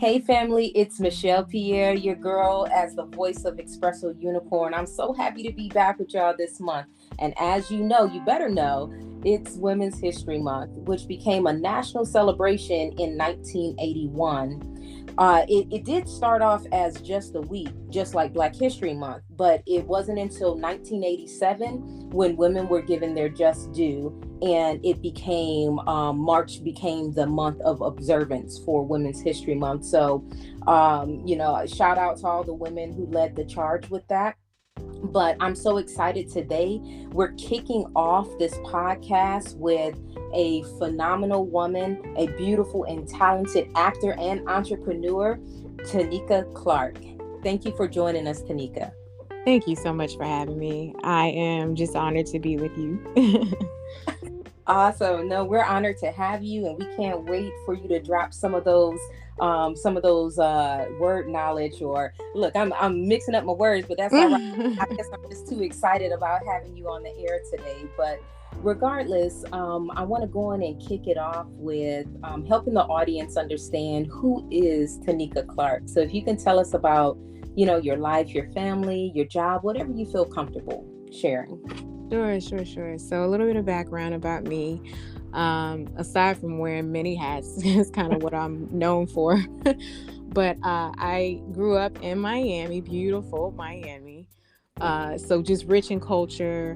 Hey family, it's Michelle Pierre, your girl as the voice of Espresso Unicorn. I'm so happy to be back with y'all this month. And as you know, you better know, it's Women's History Month, which became a national celebration in 1981. It did start off as just a week, just like Black History Month, but it wasn't until 1987 when women were given their just due, and it became March became the month of observance for Women's History Month. So, shout out to all the women who led the charge with that. But I'm so excited today. We're kicking off this podcast with a phenomenal woman, a beautiful and talented actor and entrepreneur, Tanieka Clarke. Thank you for joining us, Tanieka. Thank you so much for having me. I am just honored to be with you. Awesome. No, we're honored to have you, and we can't wait for you to drop some of those word knowledge. Or look, I'm mixing up my words, but that's all right. I guess I'm just too excited about having you on the air today. But regardless, I want to go on and kick it off with helping the audience understand who is Tanieka Clarke. So if you can tell us about, your life, your family, your job, whatever you feel comfortable sharing. Sure. So a little bit of background about me. Aside from wearing many hats, is kind of what I'm known for. But I grew up in Miami, beautiful Miami. So just rich in culture.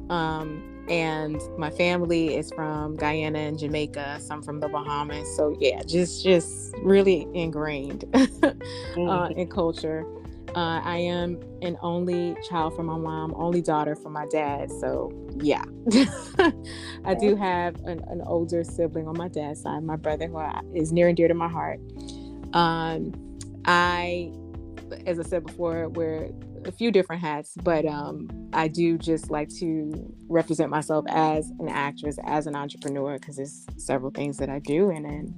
And my family is from Guyana and Jamaica. Some from the Bahamas. So yeah, just really ingrained in culture. I am an only child from my mom, only daughter from my dad. So yeah, I do have an older sibling on my dad's side, my brother, who is near and dear to my heart. I, as I said before, wear a few different hats, but I do just like to represent myself as an actress, as an entrepreneur, because there's several things that I do. And then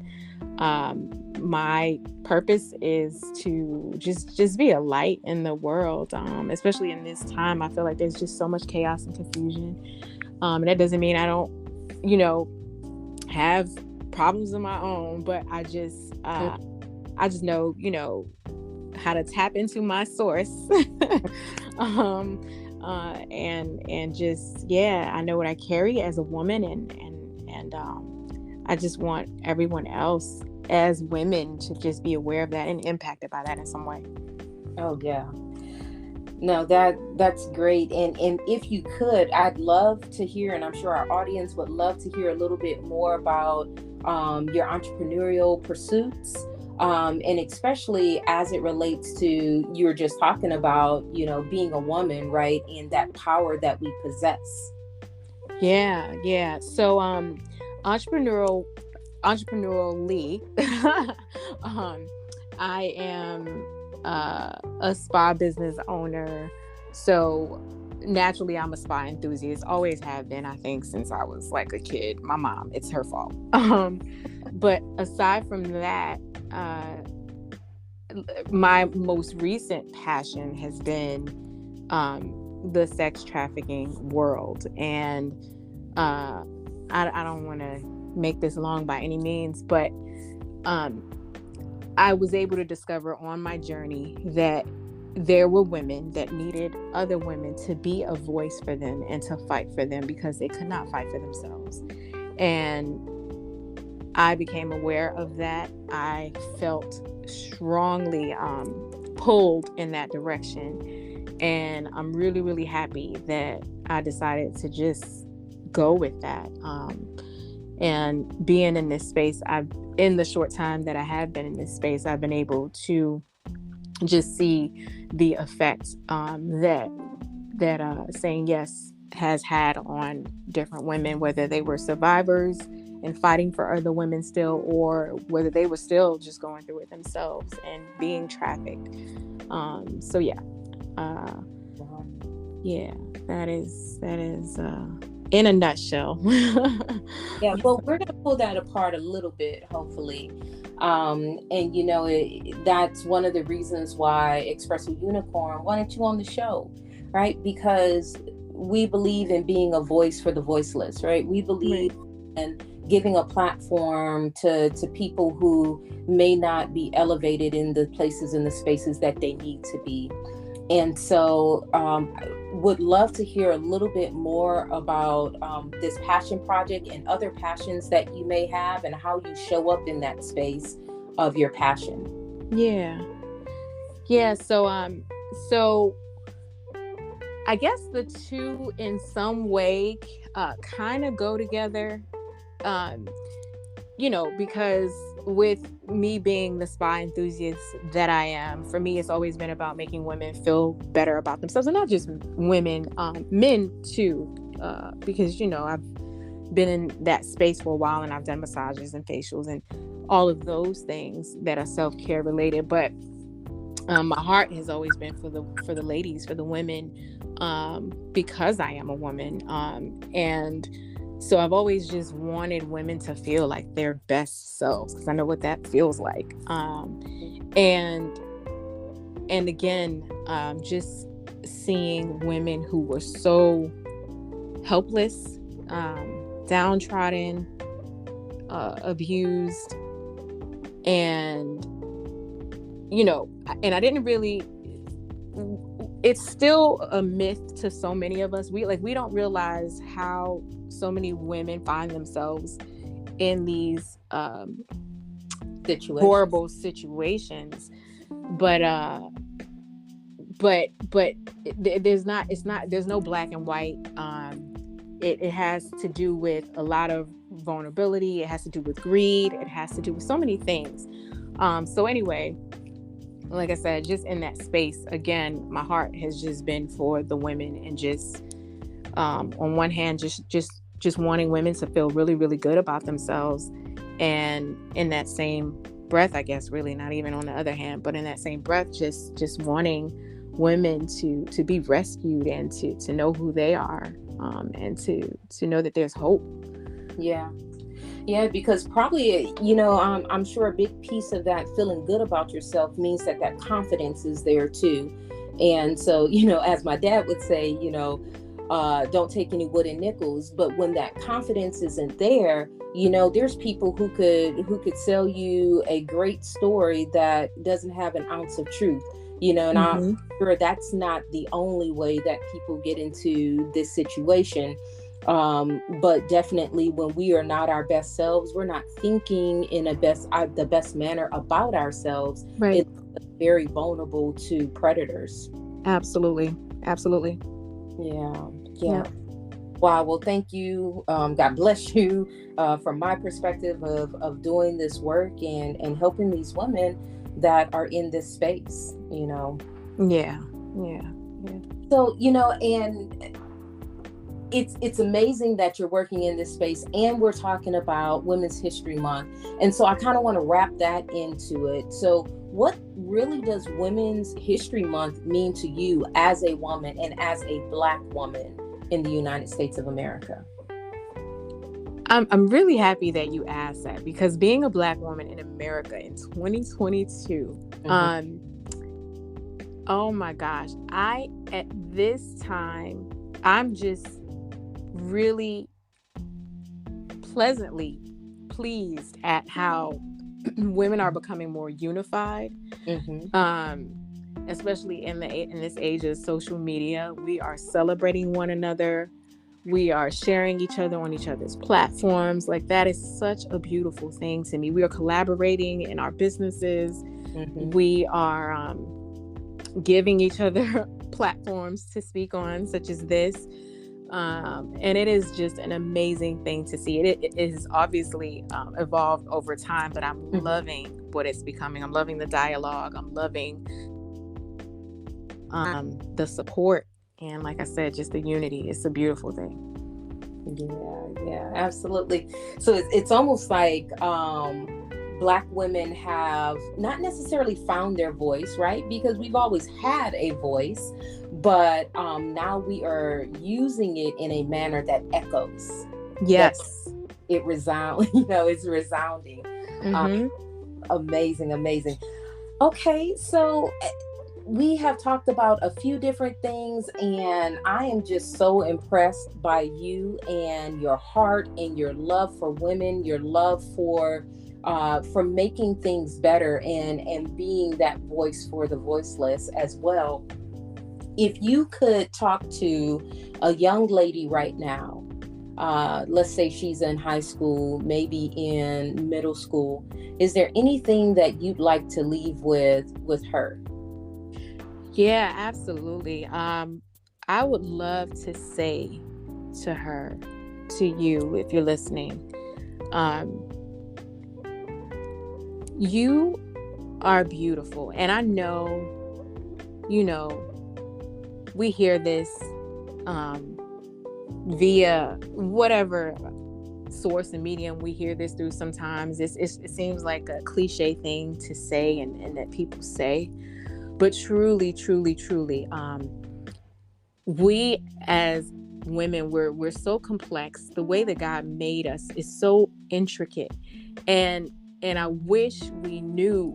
my purpose is to just be a light in the world, especially in this time. I feel like there's just so much chaos and confusion. And that doesn't mean I don't, have problems of my own, but I just know, how to tap into my source. And just, I know what I carry as a woman, and I just want everyone else as women to just be aware of that and impacted by that in some way. Oh yeah. No, that's great. And if you could, I'd love to hear, and I'm sure our audience would love to hear a little bit more about your entrepreneurial pursuits. And especially as it relates to, you were just talking about, being a woman, right? And that power that we possess. Yeah. So, entrepreneurially, I am a spa business owner. So naturally, I'm a spa enthusiast. Always have been, I think, since I was like a kid. My mom, it's her fault. But aside from that, my most recent passion has been the sex trafficking world. And I don't want to make this long by any means, but I was able to discover on my journey that there were women that needed other women to be a voice for them and to fight for them because they could not fight for themselves. And I became aware of that. I felt strongly pulled in that direction. And I'm really, really happy that I decided to just go with that. And being in this space, in the short time that I have been in this space, I've been able to just see the effect that saying yes has had on different women, whether they were survivors and fighting for other women still, or whether they were still just going through it themselves and being trafficked. So yeah, that is in a nutshell. Yeah, well, we're going to pull that apart a little bit, hopefully. And that's one of the reasons why Espresso Unicorn wanted you on the show, right? Because we believe in being a voice for the voiceless, right? We believe and giving a platform to people who may not be elevated in the places and the spaces that they need to be. And so would love to hear a little bit more about this passion project and other passions that you may have and how you show up in that space of your passion. Yeah. So I guess the two in some way kind of go together. Because with me being the spa enthusiast that I am, for me, it's always been about making women feel better about themselves, and not just women, men too, because, I've been in that space for a while, and I've done massages and facials and all of those things that are self-care related. But my heart has always been for the ladies, for the women, because I am a woman, and so I've always just wanted women to feel like their best selves, because I know what that feels like. And again, just seeing women who were so helpless, downtrodden, abused, and and I didn't really. It's still a myth to so many of us. We don't realize how so many women find themselves in these horrible situations, but there's no black and white. It has to do with a lot of vulnerability. It has to do with greed. It has to do with so many things. So anyway, like I said, just in that space, again, my heart has just been for the women, and just on one hand, just wanting women to feel really, really good about themselves, and in that same breath, I guess, really not even on the other hand, but in that same breath, just wanting women to be rescued and to know who they are, and to know that there's hope. Yeah, because probably, I'm sure a big piece of that feeling good about yourself means that confidence is there too. And so, as my dad would say, don't take any wooden nickels. But when that confidence isn't there, there's people who could sell you a great story that doesn't have an ounce of truth, and I'm sure that's not the only way that people get into this situation. But definitely when we are not our best selves, we're not thinking in the best manner about ourselves. Right. It's very vulnerable to predators. Absolutely. Yeah. Wow. Well, thank you. God bless you. From my perspective of doing this work and helping these women that are in this space, Yeah. So, and it's amazing that you're working in this space, and we're talking about Women's History Month. And so I kind of want to wrap that into it. So what really does Women's History Month mean to you as a woman and as a Black woman in the United States of America? I'm really happy that you asked that, because being a Black woman in America in 2022, oh my gosh, at this time, I'm just really pleasantly pleased at how women are becoming more unified, especially in this age of social media. We are celebrating one another. We are sharing each other on each other's platforms. Like, that is such a beautiful thing to me. We are collaborating in our businesses. We are giving each other platforms to speak on, such as this. And it is just an amazing thing to see. It has obviously evolved over time, but I'm loving what it's becoming. I'm loving the dialogue. I'm loving the support. And like I said, just the unity. It's a beautiful thing. Yeah, absolutely. So it's almost like Black women have not necessarily found their voice, right? Because we've always had a voice, but now we are using it in a manner that echoes. Yes. It resounds, it's resounding. Amazing. Okay, so we have talked about a few different things, and I am just so impressed by you and your heart and your love for women, your love for making things better and being that voice for the voiceless as well. If you could talk to a young lady right now, let's say she's in high school, maybe in middle school, is there anything that you'd like to leave with her? Yeah, absolutely. I would love to say to her, to you, if you're listening, um, you are beautiful. And I know, you know, we hear this via whatever source and medium we hear this through. Sometimes it seems like a cliche thing to say and that people say. But truly, truly, truly, we as women, we're so complex. The way that God made us is so intricate, and I wish we knew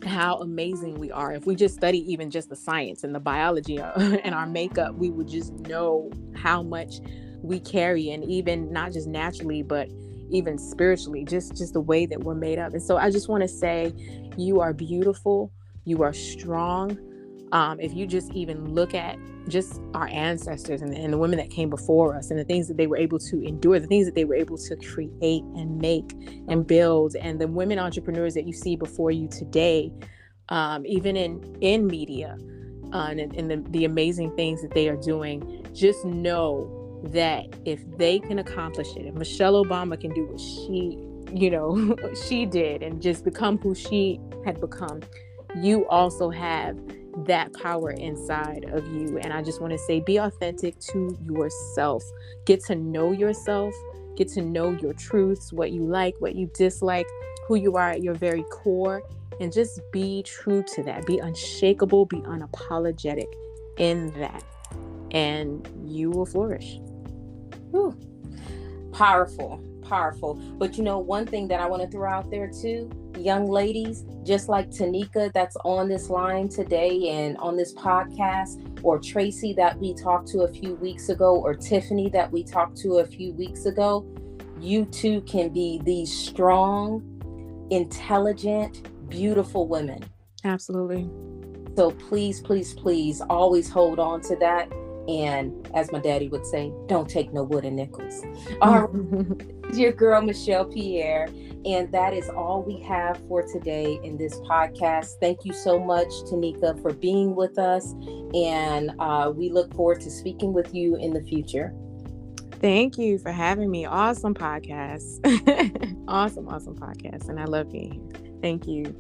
how amazing we are. If we just study even just the science and the biology and our makeup, we would just know how much we carry, and even not just naturally, but even spiritually, just the way that we're made up. And so I just want to say, you are beautiful. You are strong. If you just even look at just our ancestors and the women that came before us and the things that they were able to endure, the things that they were able to create and make and build, and the women entrepreneurs that you see before you today, even in media, and the amazing things that they are doing, just know that if they can accomplish it, if Michelle Obama can do what she did and just become who she had become, you also have that power inside of you. And I just want to say, be authentic to yourself. Get to know yourself. Get to know your truths, what you like, what you dislike, who you are at your very core, and just be true to that. Be unshakable, be unapologetic in that, and you will flourish. Whew. Powerful, powerful. But one thing that I want to throw out there too, young ladies, just like Tanieka that's on this line today and on this podcast, or Tracy that we talked to a few weeks ago, or Tiffany that we talked to a few weeks ago, you too can be these strong, intelligent, beautiful women. Absolutely. So please, please, please always hold on to that. And as my daddy would say, don't take no wooden nickels. All right, your girl, Michelle Pierre. And that is all we have for today in this podcast. Thank you so much, Tanieka, for being with us. And we look forward to speaking with you in the future. Thank you for having me. Awesome podcast. Awesome podcast. And I love being here. Thank you.